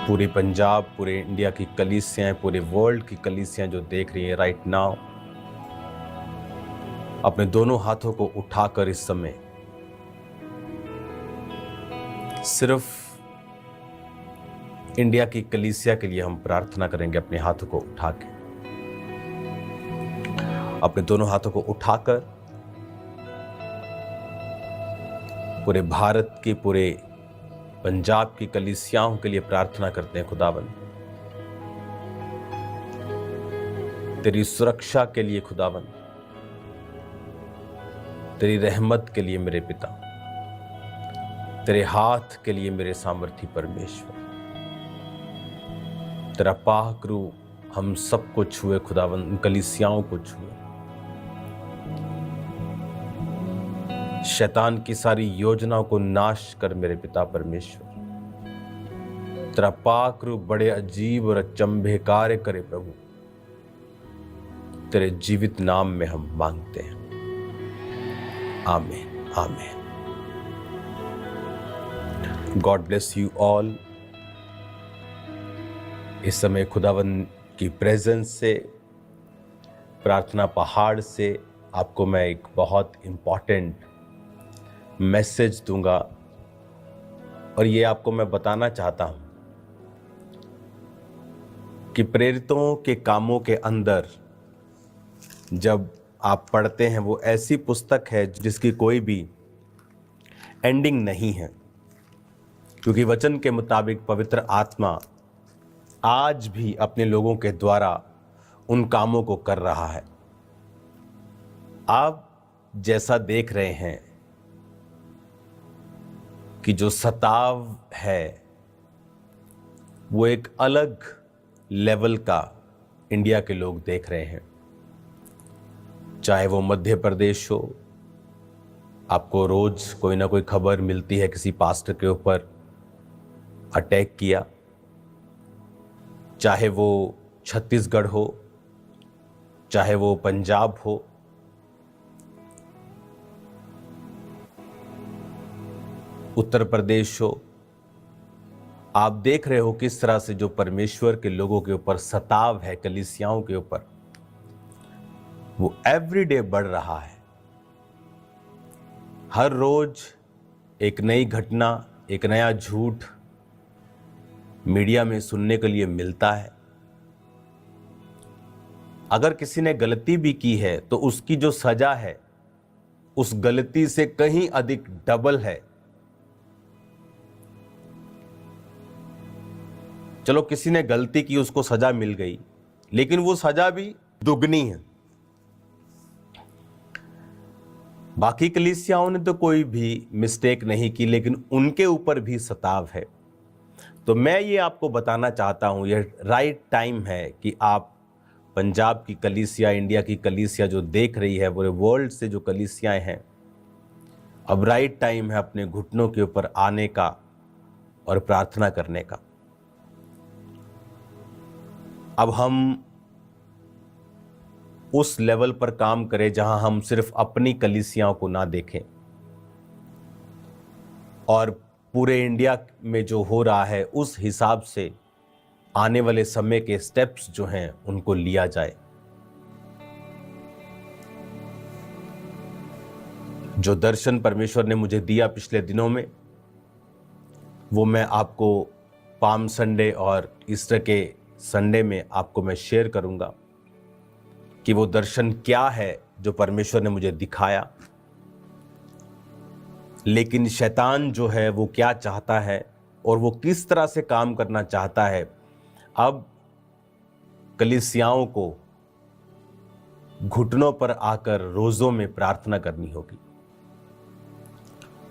पूरे पंजाब, पूरे इंडिया की कलीसियाँ, पूरे वर्ल्ड की कलीसियाँ जो देख रही हैं राइट नाउ, अपने दोनों हाथों को उठाकर इस समय सिर्फ इंडिया की कलीसिया के लिए हम प्रार्थना करेंगे। अपने हाथों को उठा के, अपने दोनों हाथों को उठाकर पूरे भारत की, पूरे पंजाब की कलीसियाओं के लिए प्रार्थना करते हैं। खुदावन, तेरी सुरक्षा के लिए खुदावन, तेरी रहमत के लिए मेरे पिता, तेरे हाथ के लिए मेरे सामर्थी परमेश्वर, तेरा पाक रूह हम सबको छुए खुदावन, उन कलीसियाओं को छुए। शैतान की सारी योजनाओं को नाश कर मेरे पिता परमेश्वर। तेरा पाक रूह बड़े अजीब और अचंभे कार्य करे प्रभु। तेरे जीवित नाम में हम मांगते हैं, आमीन आमीन। God bless you all. इस समय खुदावन की प्रेजेंस से, प्रार्थना पहाड़ से आपको मैं एक बहुत इंपॉर्टेंट मैसेज दूंगा, और ये आपको मैं बताना चाहता हूं कि प्रेरितों के कामों के अंदर जब आप पढ़ते हैं, वो ऐसी पुस्तक है जिसकी कोई भी एंडिंग नहीं है, क्योंकि वचन के मुताबिक पवित्र आत्मा आज भी अपने लोगों के द्वारा उन कामों को कर रहा है। आप जैसा देख रहे हैं कि जो सताव है वो एक अलग लेवल का इंडिया के लोग देख रहे हैं। चाहे वो मध्य प्रदेश हो, आपको रोज कोई ना कोई खबर मिलती है किसी पास्टर के ऊपर अटैक किया, चाहे वो छत्तीसगढ़ हो, चाहे वो पंजाब हो, उत्तर प्रदेश हो, आप देख रहे हो किस तरह से जो परमेश्वर के लोगों के ऊपर सताव है, कलीसियाओं के ऊपर, वो एवरीडे बढ़ रहा है। हर रोज एक नई घटना, एक नया झूठ मीडिया में सुनने के लिए मिलता है। अगर किसी ने गलती भी की है तो उसकी जो सजा है उस गलती से कहीं अधिक डबल है। चलो किसी ने गलती की, उसको सजा मिल गई, लेकिन वो सजा भी दुगनी है। बाकी कलीसियाओं ने तो कोई भी मिस्टेक नहीं की, लेकिन उनके ऊपर भी सताव है। तो मैं ये आपको बताना चाहता हूं, यह राइट टाइम है कि आप पंजाब की कलीसिया, इंडिया की कलीसिया जो देख रही है, पूरे वर्ल्ड से जो कलीसियाएं हैं, अब राइट टाइम है अपने घुटनों के ऊपर आने का और प्रार्थना करने का। अब हम उस लेवल पर काम करें जहां हम सिर्फ अपनी कलीसियाओं को ना देखें और पूरे इंडिया में जो हो रहा है उस हिसाब से आने वाले समय के स्टेप्स जो हैं उनको लिया जाए। जो दर्शन परमेश्वर ने मुझे दिया पिछले दिनों में, वो मैं आपको पाम संडे और ईस्टर के संडे में आपको मैं शेयर करूंगा कि वो दर्शन क्या है जो परमेश्वर ने मुझे दिखाया। लेकिन शैतान जो है वो क्या चाहता है और वो किस तरह से काम करना चाहता है, अब कलीसियाओं को घुटनों पर आकर रोजों में प्रार्थना करनी होगी।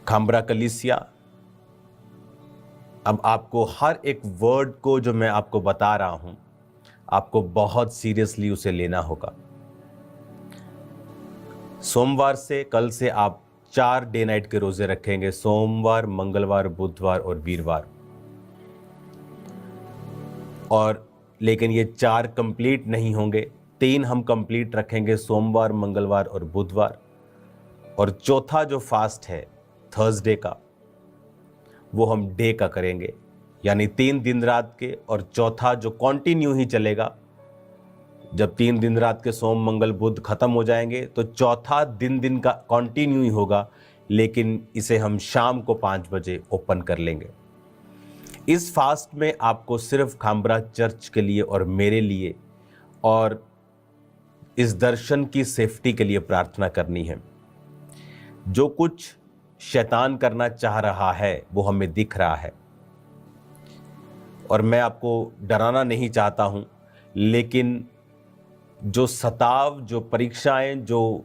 खामरा कलीसिया, अब आपको हर एक वर्ड को जो मैं आपको बता रहा हूं, आपको बहुत सीरियसली उसे लेना होगा। सोमवार से, कल से आप 4 डे नाइट के रोजे रखेंगे, सोमवार, मंगलवार, बुधवार और वीरवार। और लेकिन ये 4 कंप्लीट नहीं होंगे, 3 हम कंप्लीट रखेंगे, सोमवार, मंगलवार और बुधवार। और चौथा जो फास्ट है थर्सडे का, वो हम डे का करेंगे, यानी 3 दिन रात के, और चौथा जो कंटिन्यू ही चलेगा। जब 3 दिन रात के सोम मंगल बुध खत्म हो जाएंगे तो चौथा दिन का कंटिन्यू ही होगा, लेकिन इसे हम शाम को 5 बजे ओपन कर लेंगे। इस फास्ट में आपको सिर्फ खामरा चर्च के लिए और मेरे लिए और इस दर्शन की सेफ्टी के लिए प्रार्थना करनी है। जो कुछ शैतान करना चाह रहा है वो हमें दिख रहा है, और मैं आपको डराना नहीं चाहता हूं, लेकिन जो सताव, जो परीक्षाएं, जो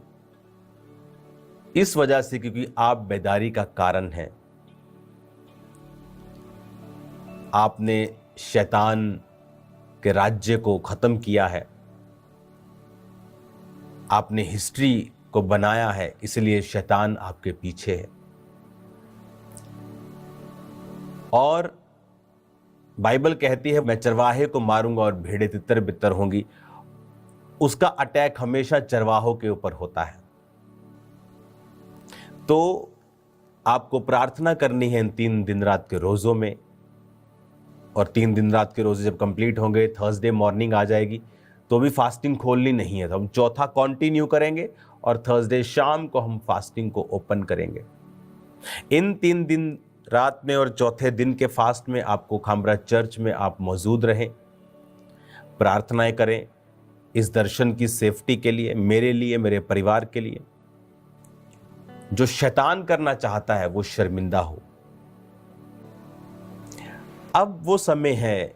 इस वजह से क्योंकि आप बेदारी का कारण हैं, आपने शैतान के राज्य को खत्म किया है, आपने हिस्ट्री को बनाया है, इसलिए शैतान आपके पीछे है। और बाइबल कहती है मैं चरवाहे को मारूंगा और भेड़ें तितर बितर होंगी। उसका अटैक हमेशा चरवाहों के ऊपर होता है। तो आपको प्रार्थना करनी है इन 3 दिन रात के रोज़ों में, और 3 दिन रात के रोज़े जब कंप्लीट होंगे, थर्सडे मॉर्निंग आ जाएगी, तो भी फास्टिंग खोलनी नहीं है। तो हम चौथा कंटिन्यू करेंगे और थर्सडे शाम को हम फास्टिंग को ओपन करेंगे। इन 3 दिन रात में और चौथे दिन के फास्ट में आपको खामरा चर्च में आप मौजूद रहें, प्रार्थनाएं करें इस दर्शन की सेफ्टी के लिए, मेरे लिए, मेरे परिवार के लिए। जो शैतान करना चाहता है वो शर्मिंदा हो। अब वो समय है,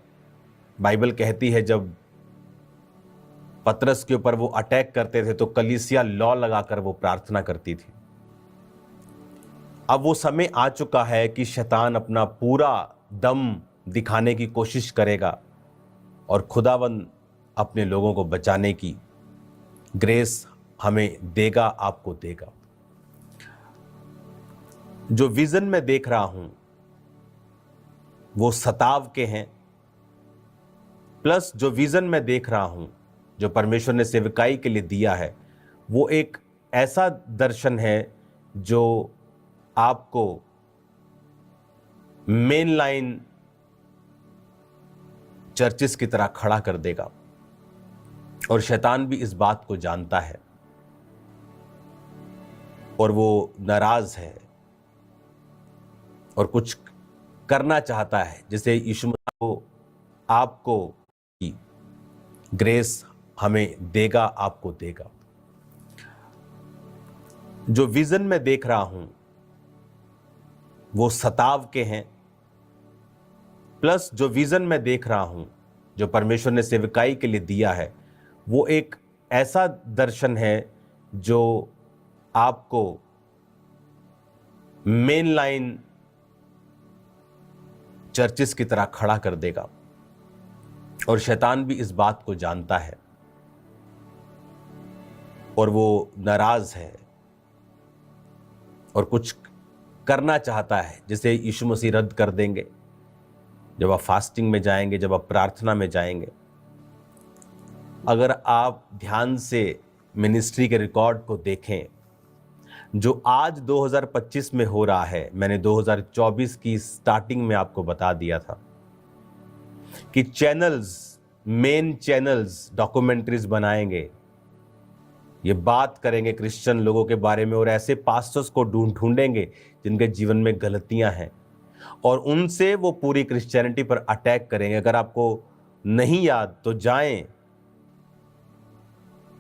बाइबल कहती है जब पतरस के ऊपर वो अटैक करते थे तो कलीसिया लॉ लगाकर वो प्रार्थना करती थी। अब वो समय आ चुका है कि शैतान अपना पूरा दम दिखाने की कोशिश करेगा और खुदावंद अपने लोगों को बचाने की ग्रेस हमें देगा, आपको देगा। जो विजन मैं देख रहा हूं वो सताव के हैं, प्लस जो विजन मैं देख रहा हूं जो परमेश्वर ने सेवकाई के लिए दिया है वो एक ऐसा दर्शन है जो आपको मेन लाइन चर्चिस की तरह खड़ा कर देगा, और शैतान भी इस बात को जानता है और वो नाराज है और कुछ करना चाहता है, जैसे यीशु मसीह को आपको की ग्रेस हमें देगा, आपको देगा। जो विजन मैं देख रहा हूं वो सताव के हैं, प्लस जो विजन मैं देख रहा हूं जो परमेश्वर ने सेवकाई के लिए दिया है वो एक ऐसा दर्शन है जो आपको मेन लाइन चर्चिस की तरह खड़ा कर देगा, और शैतान भी इस बात को जानता है और वो नाराज है और कुछ करना चाहता है, जैसे यीशु मसीह रद्द कर देंगे जब आप फास्टिंग में जाएंगे, जब आप प्रार्थना में जाएंगे। अगर आप ध्यान से मिनिस्ट्री के रिकॉर्ड को देखें जो आज 2025 में हो रहा है, मैंने 2024 की स्टार्टिंग में आपको बता दिया था कि चैनल्स, मेन चैनल्स डॉक्यूमेंट्रीज बनाएंगे, ये बात करेंगे क्रिश्चियन लोगों के बारे में, और ऐसे पास्टर्स को ढूंढेंगे जिनके जीवन में गलतियां हैं, और उनसे वो पूरी क्रिश्चियनिटी पर अटैक करेंगे। अगर आपको नहीं याद तो जाएं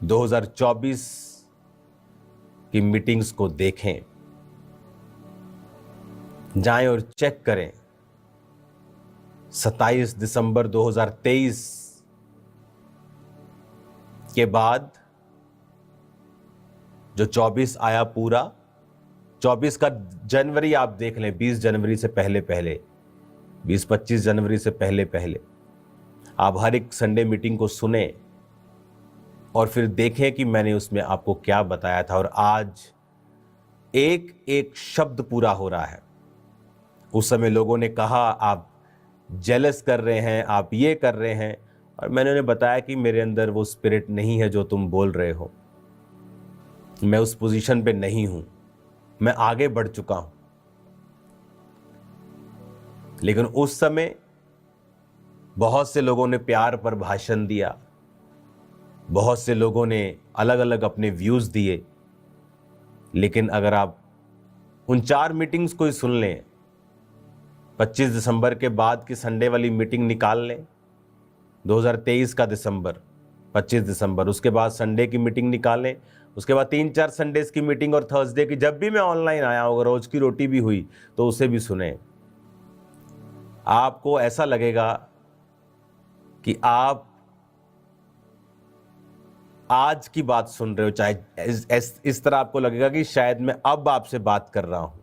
2024 की मीटिंग्स को देखें, जाएं और चेक करें। 27 दिसंबर 2023 के बाद जो 24 आया पूरा, 24 का जनवरी आप देख लें, 20 जनवरी से पहले 20-25 जनवरी से पहले आप हर एक संडे मीटिंग को सुने और फिर देखें कि मैंने उसमें आपको क्या बताया था, और आज एक एक शब्द पूरा हो रहा है। उस समय लोगों ने कहा आप जेलस कर रहे हैं, आप ये कर रहे हैं, और मैंने उन्हें बताया कि मेरे अंदर वो स्पिरिट नहीं है जो तुम बोल रहे हो। मैं उस पोजीशन पे नहीं हूं, मैं आगे बढ़ चुका हूं। लेकिन उस समय बहुत से लोगों ने प्यार पर भाषण दिया, बहुत से लोगों ने अलग अलग अपने व्यूज दिए, लेकिन अगर आप उन 4 मीटिंग्स को ही सुन लें, 25 दिसंबर के बाद की संडे वाली मीटिंग निकाल लें, 2023 का दिसंबर, 25 दिसंबर, उसके बाद संडे की मीटिंग निकालें, उसके बाद 3-4 संडेज की मीटिंग और थर्सडे की, जब भी मैं ऑनलाइन आया, अगर रोज की रोटी भी हुई तो उसे भी सुने। आपको ऐसा लगेगा कि आप आज की बात सुन रहे हो, चाहे इस तरह आपको लगेगा कि शायद मैं अब आपसे बात कर रहा हूं।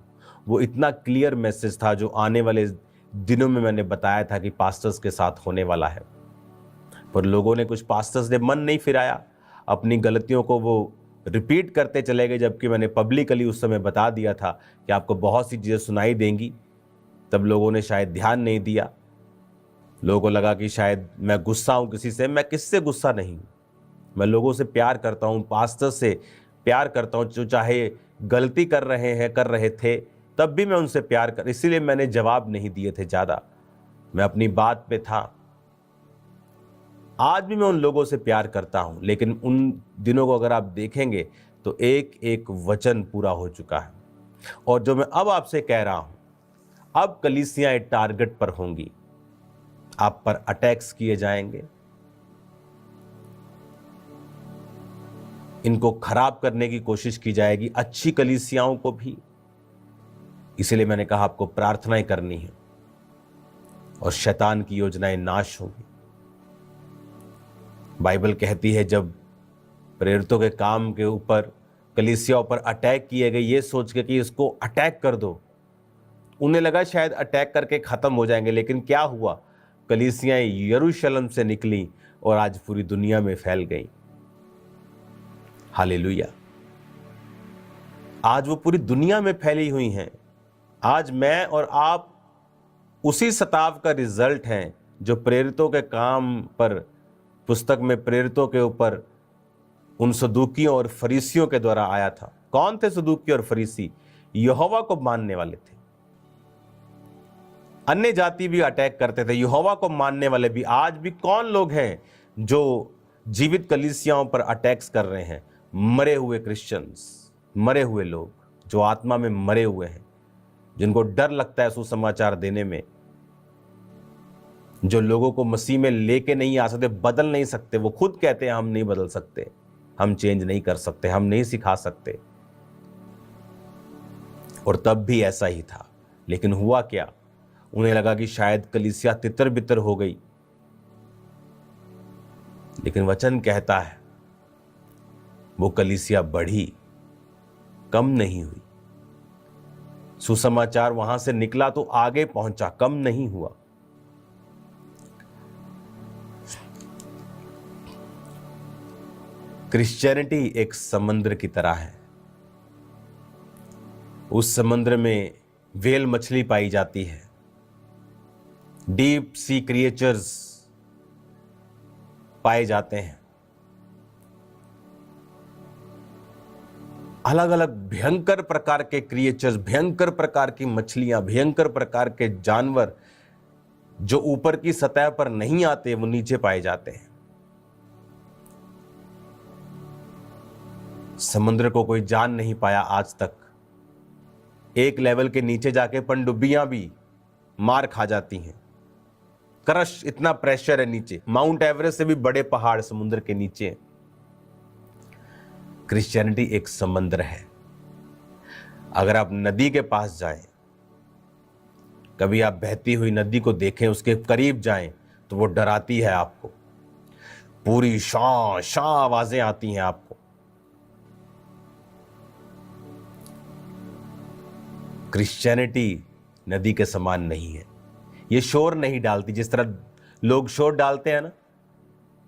वो इतना क्लियर मैसेज था जो आने वाले दिनों में मैंने बताया था कि पास्टर्स के साथ होने वाला है। पर लोगों ने, कुछ पास्टर्स ने मन नहीं फिराया, अपनी गलतियों को वो रिपीट करते चले गए, जबकि मैंने पब्लिकली उस समय बता दिया था कि आपको बहुत सी चीज़ें सुनाई देंगी। तब लोगों ने शायद ध्यान नहीं दिया। लोगों को लगा कि शायद मैं गुस्सा हूं किसी से। मैं किससे गुस्सा नहीं, मैं लोगों से प्यार करता हूं, पास्टर से प्यार करता हूं, जो चाहे गलती कर रहे थे, तब भी मैं उनसे प्यार कर, इसीलिए मैंने जवाब नहीं दिए थे ज़्यादा, मैं अपनी बात पे था। आज भी मैं उन लोगों से प्यार करता हूं, लेकिन उन दिनों को अगर आप देखेंगे तो एक एक वचन पूरा हो चुका है। और जो मैं अब आपसे कह रहा हूं, अब कलीसियां एक टारगेट पर होंगी, आप पर अटैक्स किए जाएंगे, इनको खराब करने की कोशिश की जाएगी, अच्छी कलीसियाओं को भी। इसलिए मैंने कहा आपको प्रार्थनाएं करनी है और शैतान की योजनाएं नाश होंगी। बाइबल कहती है जब प्रेरितों के काम के ऊपर, कलीसियाओं पर अटैक किए गए, ये सोच के कि इसको अटैक कर दो, उन्हें लगा शायद अटैक करके खत्म हो जाएंगे, लेकिन क्या हुआ, कलीसियां यरूशलेम से निकली और आज पूरी दुनिया में फैल गई। हालेलुया। आज वो पूरी दुनिया में फैली हुई हैं। आज मैं और आप उसी सताव का रिजल्ट हैं जो प्रेरितों के काम पर, पुस्तक में प्रेरितों के ऊपर उन सदूकियों और फरीसियों के द्वारा आया था। कौन थे सदूकी और फरीसी? यहोवा को मानने वाले थे। अन्य जाति भी अटैक करते थे, यहोवा को मानने वाले भी। आज भी कौन लोग हैं जो जीवित कलीसियाओं पर अटैक्स कर रहे हैं? मरे हुए क्रिश्चियंस, मरे हुए लोग जो आत्मा में मरे हुए हैं, जिनको डर लगता है सुसमाचार देने में, जो लोगों को मसीह में लेके नहीं आ सकते, बदल नहीं सकते। वो खुद कहते हैं हम नहीं बदल सकते, हम चेंज नहीं कर सकते, हम नहीं सिखा सकते। और तब भी ऐसा ही था। लेकिन हुआ क्या, उन्हें लगा कि शायद कलीसिया तितर बितर हो गई, लेकिन वचन कहता है वो कलीसिया बढ़ी, कम नहीं हुई। सुसमाचार वहां से निकला तो आगे पहुंचा, कम नहीं हुआ। क्रिश्चियनिटी एक समुद्र की तरह है। उस समुद्र में व्हेल मछली पाई जाती है, डीप सी क्रिएचर्स पाए जाते हैं, अलग अलग भयंकर प्रकार के क्रिएचर्स, भयंकर प्रकार की मछलियां, भयंकर प्रकार के जानवर जो ऊपर की सतह पर नहीं आते, वो नीचे पाए जाते हैं। समुद्र को कोई जान नहीं पाया आज तक। एक लेवल के नीचे जाके पनडुब्बियां भी मार खा जाती हैं। क्रश, इतना प्रेशर है नीचे। माउंट एवरेस्ट से भी बड़े पहाड़ समुद्र के नीचे। क्रिश्चियनिटी एक समुद्र है। अगर आप नदी के पास जाएं, कभी आप बहती हुई नदी को देखें, उसके करीब जाएं, तो वो डराती है आपको। पूरी शां शां आवाजें आती हैं आपको। क्रिश्चियनिटी नदी के समान नहीं है। ये शोर नहीं डालती जिस तरह लोग शोर डालते हैं ना,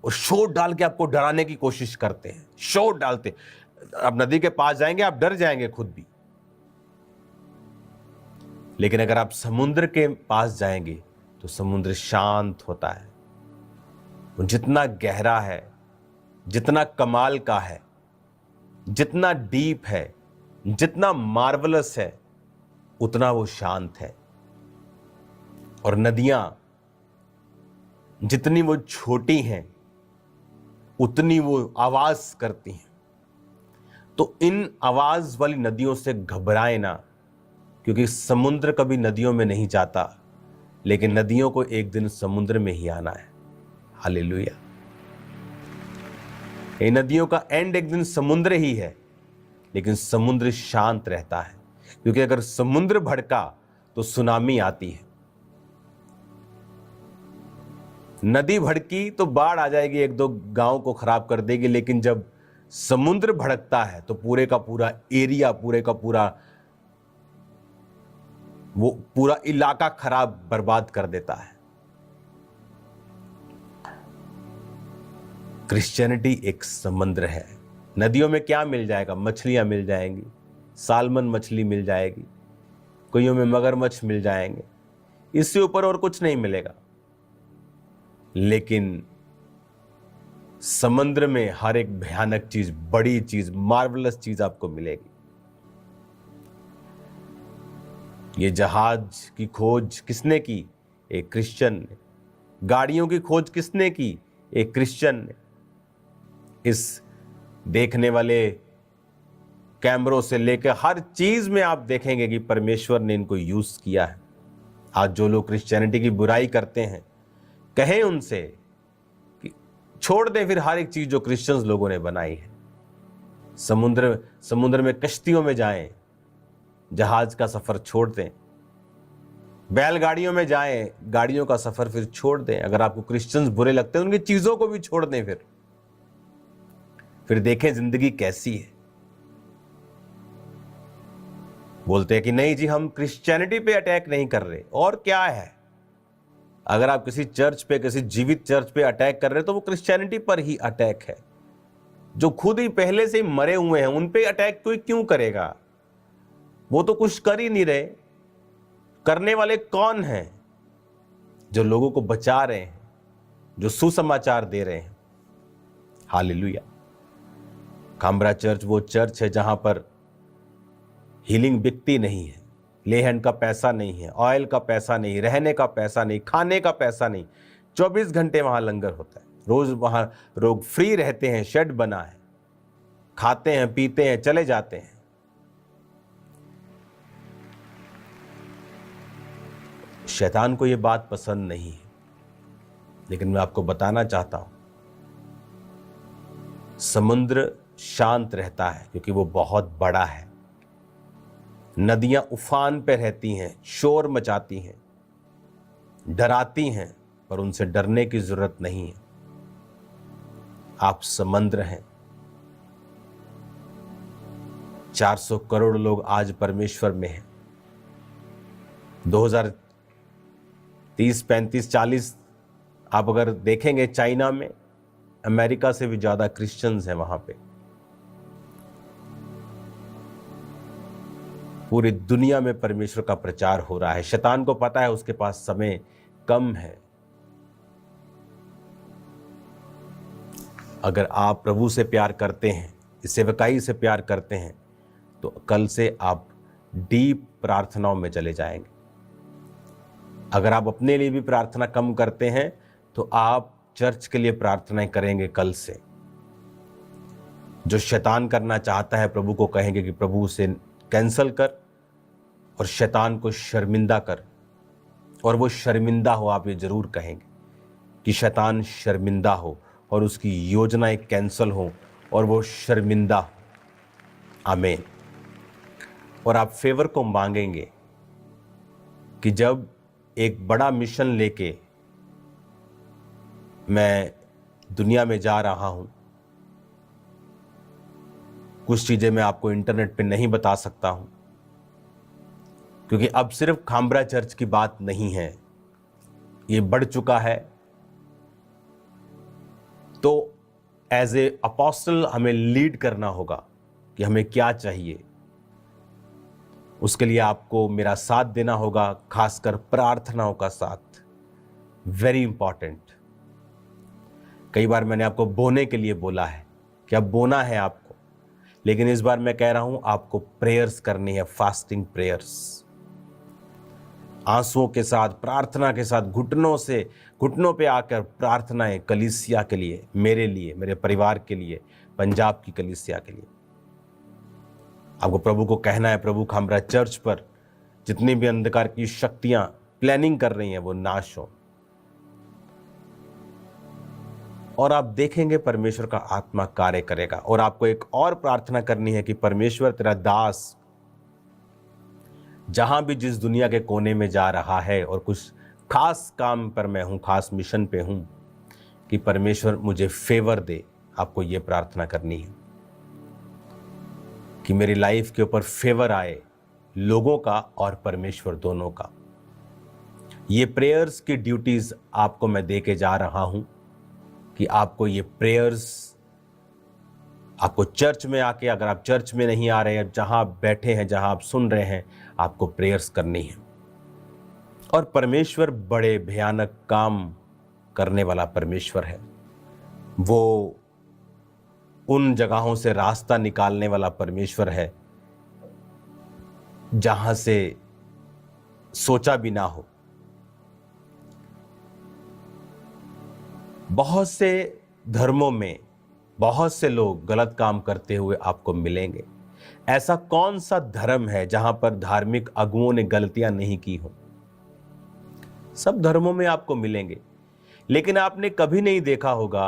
और शोर डाल के आपको डराने की कोशिश करते हैं, शोर डालते। आप नदी के पास जाएंगे, आप डर जाएंगे खुद भी। लेकिन अगर आप समुद्र के पास जाएंगे तो समुद्र शांत होता है। वो जितना गहरा है, जितना कमाल का है, जितना डीप है, जितना मार्वलस है, उतना वो शांत है। और नदियां जितनी वो छोटी हैं उतनी वो आवाज करती हैं। तो इन आवाज वाली नदियों से घबराए ना, क्योंकि समुद्र कभी नदियों में नहीं जाता, लेकिन नदियों को एक दिन समुद्र में ही आना है। हालेलुया। ये नदियों का एंड एक दिन समुद्र ही है, लेकिन समुद्र शांत रहता है, क्योंकि अगर समुद्र भड़का तो सुनामी आती है। नदी भड़की तो बाढ़ आ जाएगी, एक दो गांव को खराब कर देगी, लेकिन जब समुद्र भड़कता है तो पूरे का पूरा एरिया, पूरे का पूरा वो पूरा इलाका खराब बर्बाद कर देता है। क्रिश्चियनिटी एक समुद्र है। नदियों में क्या मिल जाएगा? मछलियां मिल जाएंगी, सालमन मछली मिल जाएगी, कईयों में मगरमच्छ मिल जाएंगे, इससे ऊपर और कुछ नहीं मिलेगा। लेकिन समुद्र में हर एक भयानक चीज, बड़ी चीज, मार्वलस चीज आपको मिलेगी। ये जहाज की खोज किसने की? एक क्रिश्चियन ने। गाड़ियों की खोज किसने की? एक क्रिश्चियन ने। इस देखने वाले कैमरों से लेकर हर चीज में आप देखेंगे कि परमेश्वर ने इनको यूज किया है। आज जो लोग क्रिश्चियनिटी की बुराई करते हैं, कहें उनसे कि छोड़ दें फिर हर एक चीज जो क्रिश्चियंस लोगों ने बनाई है। समुद्र में कश्तियों में जाएं, जहाज का सफर छोड़ दें, बैलगाड़ियों में जाएं, गाड़ियों का सफर फिर छोड़ दें। अगर आपको क्रिश्चियंस बुरे लगते हैं, उनकी चीजों को भी छोड़ दें, फिर देखें जिंदगी कैसी है। बोलते हैं कि नहीं जी, हम क्रिश्चियनिटी पे अटैक नहीं कर रहे, और क्या है? अगर आप किसी चर्च पे, किसी जीवित चर्च पे अटैक कर रहे तो वो क्रिश्चियनिटी पर ही अटैक है। जो खुद ही पहले से ही मरे हुए हैं, उन पे अटैक कोई क्यों करेगा? वो तो कुछ कर ही नहीं रहे। करने वाले कौन हैं? जो लोगों को बचा रहे हैं, जो सुसमाचार दे रहे हैं। हालेलुया। खाम्बरा चर्च वो चर्च है जहां पर हीलिंग बिकती नहीं है, ले हैंड का पैसा नहीं है, ऑयल का पैसा नहीं, रहने का पैसा नहीं, खाने का पैसा नहीं। 24 घंटे वहां लंगर होता है, रोज वहां लोग फ्री रहते हैं, शेड बना है, खाते हैं, पीते हैं, चले जाते हैं। शैतान को यह बात पसंद नहीं है, लेकिन मैं आपको बताना चाहता हूं, समुद्र शांत रहता है क्योंकि वो बहुत बड़ा है। नदियां उफान पे रहती हैं, शोर मचाती हैं, डराती हैं, पर उनसे डरने की जरूरत नहीं है। आप समुद्र हैं। 400 करोड़ लोग आज परमेश्वर में हैं। 2030, 35, 40 आप अगर देखेंगे, चाइना में अमेरिका से भी ज्यादा क्रिश्चियंस हैं वहां पे। पूरी दुनिया में परमेश्वर का प्रचार हो रहा है। शैतान को पता है उसके पास समय कम है। अगर आप प्रभु से प्यार करते हैं, इस सेवकाई से प्यार करते हैं, तो कल से आप डीप प्रार्थनाओं में चले जाएंगे। अगर आप अपने लिए भी प्रार्थना कम करते हैं, तो आप चर्च के लिए प्रार्थनाएं करेंगे कल से। जो शैतान करना चाहता है, प्रभु को कहेंगे कि प्रभु उसे कैंसल कर और शैतान को शर्मिंदा कर। और वो शर्मिंदा हो, आप ये जरूर कहेंगे कि शैतान शर्मिंदा हो और उसकी योजनाएं कैंसल हो और वो शर्मिंदा हो। आमीन। और आप फेवर को मांगेंगे कि जब एक बड़ा मिशन लेके मैं दुनिया में जा रहा हूं, कुछ चीजें मैं आपको इंटरनेट पे नहीं बता सकता हूं, क्योंकि अब सिर्फ खाम्बरा चर्च की बात नहीं है, ये बढ़ चुका है। तो एज ए अपोस्टल हमें लीड करना होगा कि हमें क्या चाहिए। उसके लिए आपको मेरा साथ देना होगा, खासकर प्रार्थनाओं का साथ, वेरी इंपॉर्टेंट। कई बार मैंने आपको बोने के लिए बोला है कि अब बोना है आपको, लेकिन इस बार मैं कह रहा हूं आपको प्रेयर्स करनी है, फास्टिंग प्रेयर्स। आंसुओं के साथ, प्रार्थना के साथ, घुटनों पे आकर प्रार्थनाएं कलीसिया के लिए, मेरे परिवार के लिए, पंजाब की कलीसिया के लिए। आपको प्रभु को कहना है, प्रभु हमारा चर्च पर जितनी भी अंधकार की शक्तियां प्लानिंग कर रही हैं वो नाश हो, और आप देखेंगे परमेश्वर का आत्मा कार्य करेगा। और आपको एक और प्रार्थना करनी है कि परमेश्वर तेरा दास जहां भी जिस दुनिया के कोने में जा रहा है और कुछ खास काम पर मैं हूं, खास मिशन पे हूं, कि परमेश्वर मुझे फेवर दे। आपको ये प्रार्थना करनी है कि मेरी लाइफ के ऊपर फेवर आए, लोगों का और परमेश्वर दोनों का। ये प्रेयर्स की ड्यूटीज आपको मैं दे के जा रहा हूं कि आपको ये प्रेयर्स, आपको चर्च में आके, अगर आप चर्च में नहीं आ रहे हैं, जहां आप बैठे हैं, जहां आप सुन रहे हैं, आपको प्रेयर्स करनी है। और परमेश्वर बड़े भयानक काम करने वाला परमेश्वर है। वो उन जगहों से रास्ता निकालने वाला परमेश्वर है जहां से सोचा भी ना हो। बहुत से धर्मों में बहुत से लोग गलत काम करते हुए आपको मिलेंगे। ऐसा कौन सा धर्म है जहां पर धार्मिक अगुओं ने गलतियां नहीं की हो? सब धर्मों में आपको मिलेंगे, लेकिन आपने कभी नहीं देखा होगा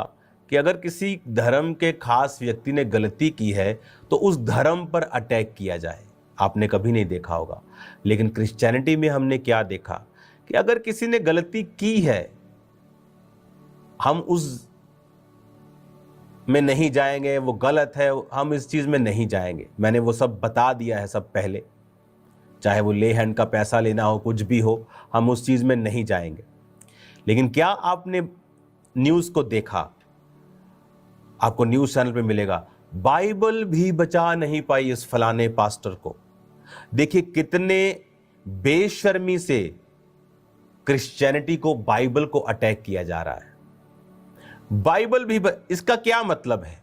कि अगर किसी धर्म के खास व्यक्ति ने गलती की है तो उस धर्म पर अटैक किया जाए। आपने कभी नहीं देखा होगा। लेकिन क्रिश्चियनिटी में हमने क्या देखा कि अगर किसी ने गलती की है, हम उस में नहीं जाएंगे, वो गलत है, हम इस चीज में नहीं जाएंगे। मैंने वो सब बता दिया है सब पहले, चाहे वो ले हैंड का पैसा लेना हो, कुछ भी हो, हम उस चीज में नहीं जाएंगे। लेकिन क्या आपने न्यूज को देखा? आपको न्यूज चैनल पे मिलेगा, बाइबल भी बचा नहीं पाई इस फलाने पास्टर को। देखिए कितने बेशर्मी से क्रिश्चियनिटी को, बाइबल को अटैक किया जा रहा है। बाइबल भी इसका क्या मतलब है?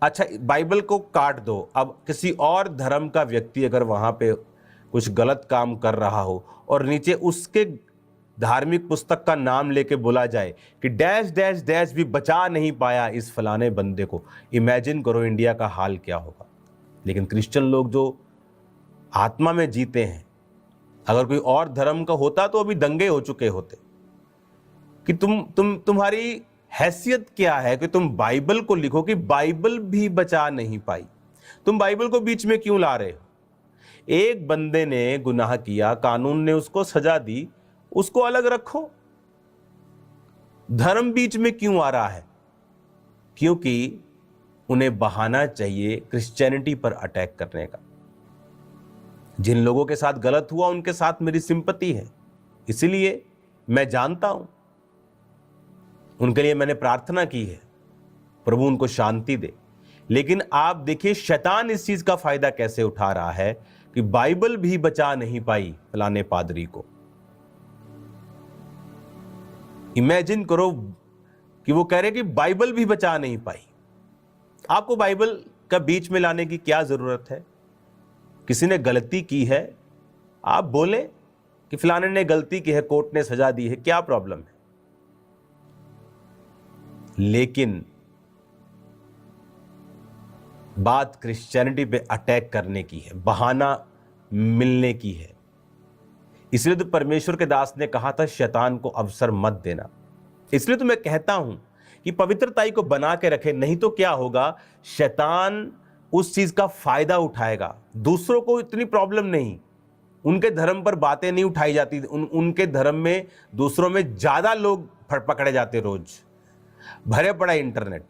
अच्छा, बाइबल को काट दो, अब किसी और धर्म का व्यक्ति अगर वहां पे कुछ गलत काम कर रहा हो और नीचे उसके धार्मिक पुस्तक का नाम लेके बोला जाए कि डैश डैश डैश भी बचा नहीं पाया इस फलाने बंदे को, इमेजिन करो इंडिया का हाल क्या होगा। लेकिन क्रिश्चियन लोग जो आत्मा में जीते हैं, अगर कोई और धर्म का होता तो अभी दंगे हो चुके होते कि तुम्हारी हैसियत क्या है कि तुम बाइबल को लिखो कि बाइबल भी बचा नहीं पाई। तुम बाइबल को बीच में क्यों ला रहे हो? एक बंदे ने गुनाह किया, कानून ने उसको सजा दी, उसको अलग रखो। धर्म बीच में क्यों आ रहा है? क्योंकि उन्हें बहाना चाहिए क्रिश्चियनिटी पर अटैक करने का। जिन लोगों के साथ गलत हुआ उनके साथ मेरी सिंपैथी है, इसीलिए मैं जानता हूं, उनके लिए मैंने प्रार्थना की है, प्रभु उनको शांति दे। लेकिन आप देखिए शैतान इस चीज का फायदा कैसे उठा रहा है कि बाइबल भी बचा नहीं पाई फलाने पादरी को। इमेजिन करो कि वो कह रहे कि बाइबल भी बचा नहीं पाई। आपको बाइबल का बीच में लाने की क्या जरूरत है? किसी ने गलती की है, आप बोले कि फलाने ने गलती की है, कोर्ट ने सजा दी है, क्या प्रॉब्लम है? लेकिन बात क्रिश्चियनिटी पे अटैक करने की है, बहाना मिलने की है। इसलिए तो परमेश्वर के दास ने कहा था शैतान को अवसर मत देना। इसलिए तो मैं कहता हूं कि पवित्रताई को बना के रखे, नहीं तो क्या होगा, शैतान उस चीज का फायदा उठाएगा। दूसरों को इतनी प्रॉब्लम नहीं, उनके धर्म पर बातें नहीं उठाई जाती, उनके धर्म में दूसरों में ज्यादा लोग पकड़े जाते, रोज भरे पड़ा इंटरनेट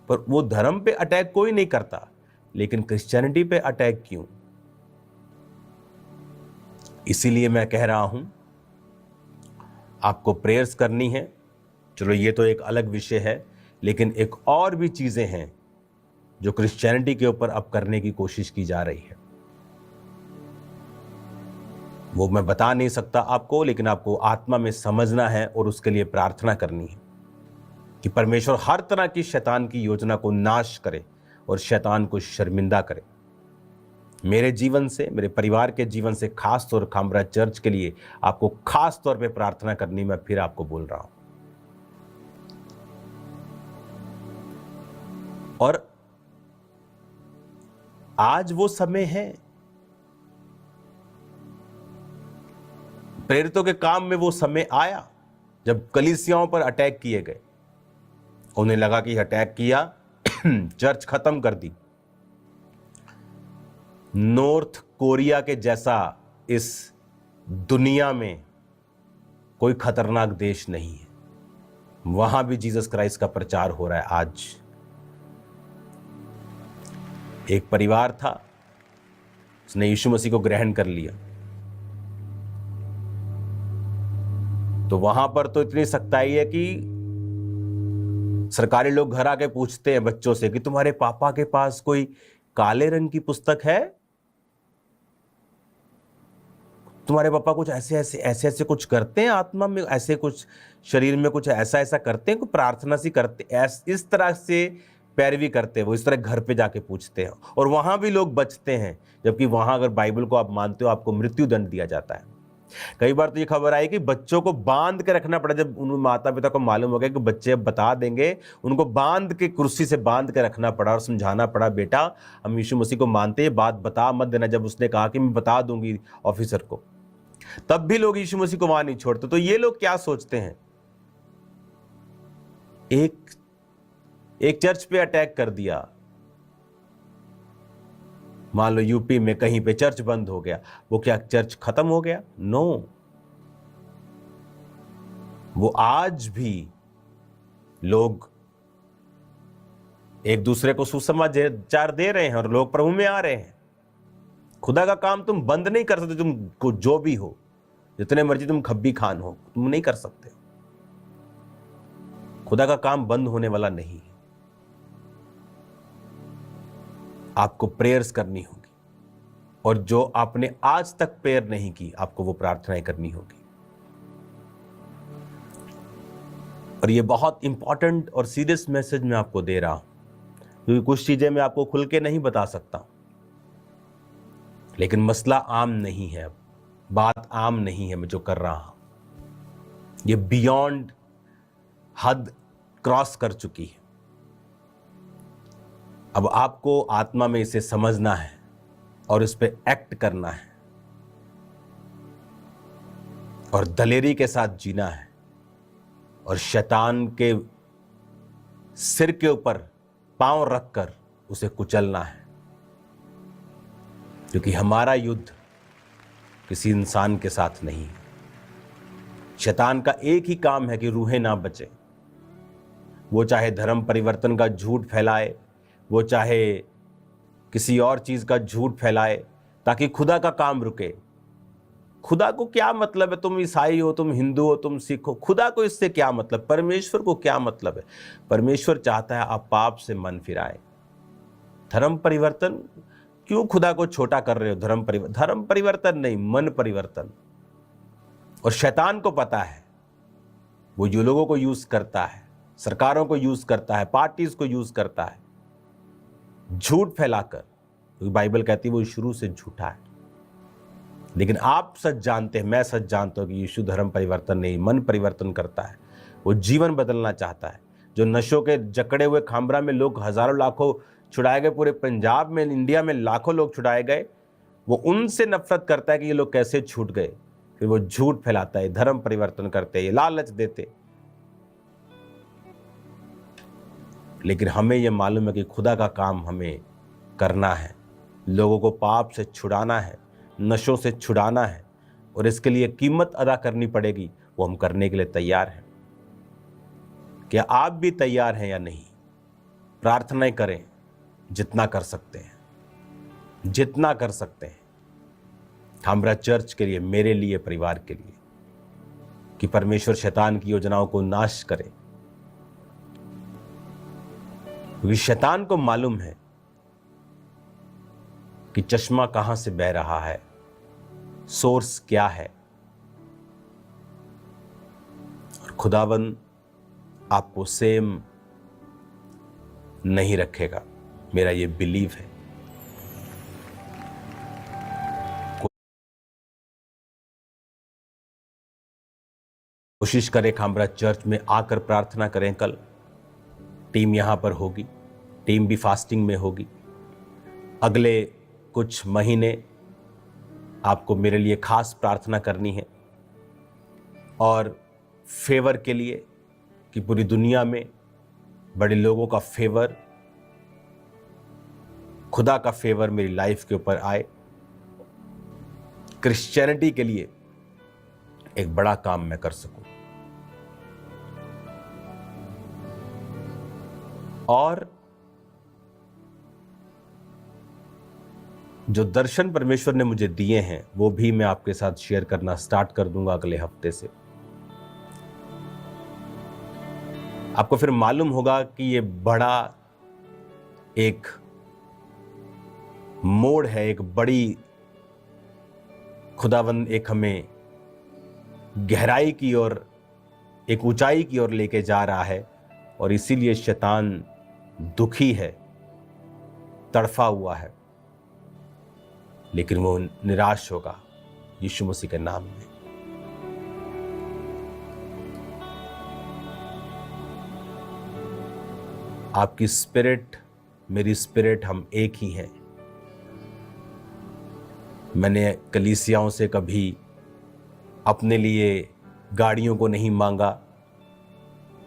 पर। वो धर्म पे अटैक कोई नहीं करता, लेकिन क्रिश्चियनिटी पे अटैक क्यों? इसीलिए मैं कह रहा हूं आपको प्रेयर्स करनी है। चलो ये तो एक अलग विषय है, लेकिन एक और भी चीजें हैं जो क्रिश्चियनिटी के ऊपर अब करने की कोशिश की जा रही है। वो मैं बता नहीं सकता आपको, लेकिन आपको आत्मा में समझना है और उसके लिए प्रार्थना करनी है कि परमेश्वर हर तरह की शैतान की योजना को नाश करे और शैतान को शर्मिंदा करे। मेरे जीवन से, मेरे परिवार के जीवन से, खास तौर खामरा चर्च के लिए आपको खास तौर पे प्रार्थना करनी मैं फिर आपको बोल रहा हूं। और आज वो समय है, प्रेरितों के काम में वो समय आया जब कलीसियाओं पर अटैक किए गए। उन्हें लगा कि अटैक किया, चर्च खत्म कर दी। नॉर्थ कोरिया के जैसा इस दुनिया में कोई खतरनाक देश नहीं है, वहां भी जीसस क्राइस्ट का प्रचार हो रहा है। आज एक परिवार था, उसने यीशु मसीह को ग्रहण कर लिया, तो वहां पर तो इतनी सख्ताई है कि सरकारी लोग घर आके पूछते हैं बच्चों से कि तुम्हारे पापा के पास कोई काले रंग की पुस्तक है, तुम्हारे पापा कुछ ऐसे ऐसे कुछ करते हैं आत्मा में, ऐसे कुछ शरीर में कुछ ऐसा ऐसा करते हैं, कुछ प्रार्थना सी करते, इस तरह से पैरवी करते हैं। वो इस तरह घर पे जाके पूछते हैं, और वहां भी लोग बचते हैं, जबकि वहां अगर बाइबल को आप मानते हो आपको मृत्यु दंड दिया जाता है। कई बार तो ये खबर आई कि बच्चों को बांध के रखना पड़ा, जब उन माता पिता को मालूम हो गया कि बच्चे अब बता देंगे, उनको बांध के, कुर्सी से बांध के रखना पड़ा और समझाना पड़ा, बेटा हम यीशु मसीह को मानते हैं, बात बता मत देना। जब उसने कहा कि मैं बता दूंगी ऑफिसर को, तब भी लोग यीशु मसीह को वहां नहीं छोड़ते। तो ये लोग क्या सोचते हैं, एक चर्च पे अटैक कर दिया, मान लो यूपी में कहीं पे चर्च बंद हो गया, वो क्या चर्च खत्म हो गया? नो, वो आज भी लोग एक दूसरे को सुसमाचार दे रहे हैं और लोग प्रभु में आ रहे हैं। खुदा का काम तुम बंद नहीं कर सकते, तुम जो भी हो, जितने मर्जी तुम खब्बी खान हो, तुम नहीं कर सकते। खुदा का काम बंद होने वाला नहीं है। आपको प्रेयर्स करनी होगी, और जो आपने आज तक प्रेयर नहीं की, आपको वो प्रार्थनाएं करनी होगी। और ये बहुत इंपॉर्टेंट और सीरियस मैसेज मैं आपको दे रहा हूं, क्योंकि कुछ चीजें मैं आपको खुल के नहीं बता सकता, लेकिन मसला आम नहीं है, बात आम नहीं है मैं जो कर रहा हूं। ये बियॉन्ड हद क्रॉस कर चुकी है। अब आपको आत्मा में इसे समझना है और इस पे एक्ट करना है, और दलेरी के साथ जीना है, और शैतान के सिर के ऊपर पांव रखकर उसे कुचलना है। क्योंकि हमारा युद्ध किसी इंसान के साथ नहीं है। शैतान का एक ही काम है कि रूहें ना बचे। वो चाहे धर्म परिवर्तन का झूठ फैलाए, वो चाहे किसी और चीज का झूठ फैलाए, ताकि खुदा का काम रुके। खुदा को क्या मतलब है, तुम ईसाई हो, तुम हिंदू हो, तुम सिख हो, खुदा को इससे क्या मतलब? परमेश्वर को क्या मतलब है? परमेश्वर चाहता है आप पाप से मन फिराए। धर्म परिवर्तन क्यों खुदा को छोटा कर रहे हो? धर्म परिवर्तन नहीं, मन परिवर्तन। और शैतान को पता है, वो जो लोगों को यूज करता है, सरकारों को यूज करता है, पार्टीज को यूज करता है झूठ फैलाकर, क्योंकि बाइबल कहती है वो शुरू से झूठा है। लेकिन आप सच जानते हैं, मैं सच जानता हूं कि यीशु धर्म परिवर्तन नहीं, मन परिवर्तन करता है। वो जीवन बदलना चाहता है। जो नशों के जकड़े हुए खामरा में लोग हजारों लाखों छुड़ाए गए, पूरे पंजाब में, इंडिया में लाखों लोग छुड़ाए गए, वो उनसे नफरत करता है कि ये लोग कैसे छूट गए। फिर वो झूठ फैलाता है, धर्म परिवर्तन करते हैं, लालच देते। लेकिन हमें यह मालूम है कि खुदा का काम हमें करना है, लोगों को पाप से छुड़ाना है, नशों से छुड़ाना है, और इसके लिए कीमत अदा करनी पड़ेगी। वो हम करने के लिए तैयार हैं। क्या आप भी तैयार हैं या नहीं? प्रार्थनाएं करें जितना कर सकते हैं, जितना कर सकते हैं, खामरा चर्च के लिए, मेरे लिए, परिवार के लिए, कि परमेश्वर शैतान की योजनाओं को नाश करे। क्योंकि शैतान को मालूम है कि चश्मा कहां से बह रहा है, सोर्स क्या है। और खुदावन आपको सेम नहीं रखेगा, मेरा ये बिलीव है। कोशिश करें खामरा चर्च में आकर प्रार्थना करें। कल टीम यहाँ पर होगी, टीम भी फास्टिंग में होगी। अगले कुछ महीने आपको मेरे लिए खास प्रार्थना करनी है और फेवर के लिए कि पूरी दुनिया में बड़े लोगों का फेवर, खुदा का फेवर मेरी लाइफ के ऊपर आए। क्रिश्चियनिटी के लिए एक बड़ा काम मैं कर सकूं। और जो दर्शन परमेश्वर ने मुझे दिए हैं वो भी मैं आपके साथ शेयर करना स्टार्ट कर दूंगा अगले हफ्ते से। आपको फिर मालूम होगा कि ये बड़ा एक मोड़ है, एक बड़ी खुदावंद एक हमें गहराई की ओर, एक ऊंचाई की ओर लेके जा रहा है। और इसीलिए शैतान दुखी है, तड़फा हुआ है, लेकिन वो निराश होगा यीशु मसीह के नाम में। आपकी स्पिरिट, मेरी स्पिरिट, हम एक ही हैं। मैंने कलीसियाओं से कभी अपने लिए गाड़ियों को नहीं मांगा,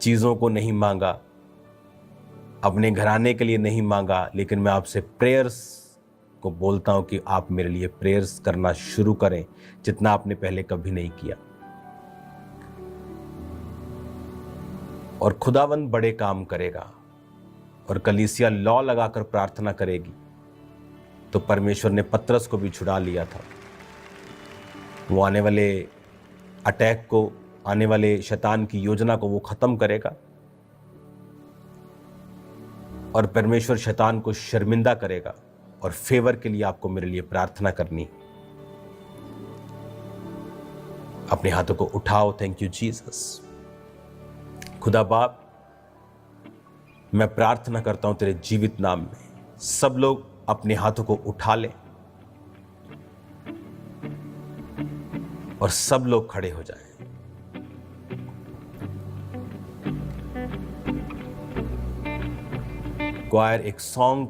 चीज़ों को नहीं मांगा, अपने घराने के लिए नहीं मांगा, लेकिन मैं आपसे प्रेयर्स को बोलता हूं कि आप मेरे लिए प्रेयर्स करना शुरू करें, जितना आपने पहले कभी नहीं किया। और खुदावंद बड़े काम करेगा। और कलीसिया लॉ लगाकर प्रार्थना करेगी। तो परमेश्वर ने पतरस को भी छुड़ा लिया था। वो आने वाले अटैक को, आने वाले शैतान की योजना को वो खत्म करेगा और परमेश्वर शैतान को शर्मिंदा करेगा। और फेवर के लिए आपको मेरे लिए प्रार्थना करनी। अपने हाथों को उठाओ। Thank you Jesus. खुदा बाप, मैं प्रार्थना करता हूं तेरे जीवित नाम में, सब लोग अपने हाथों को उठा लें और सब लोग खड़े हो जाएं। क्वायर एक सॉन्ग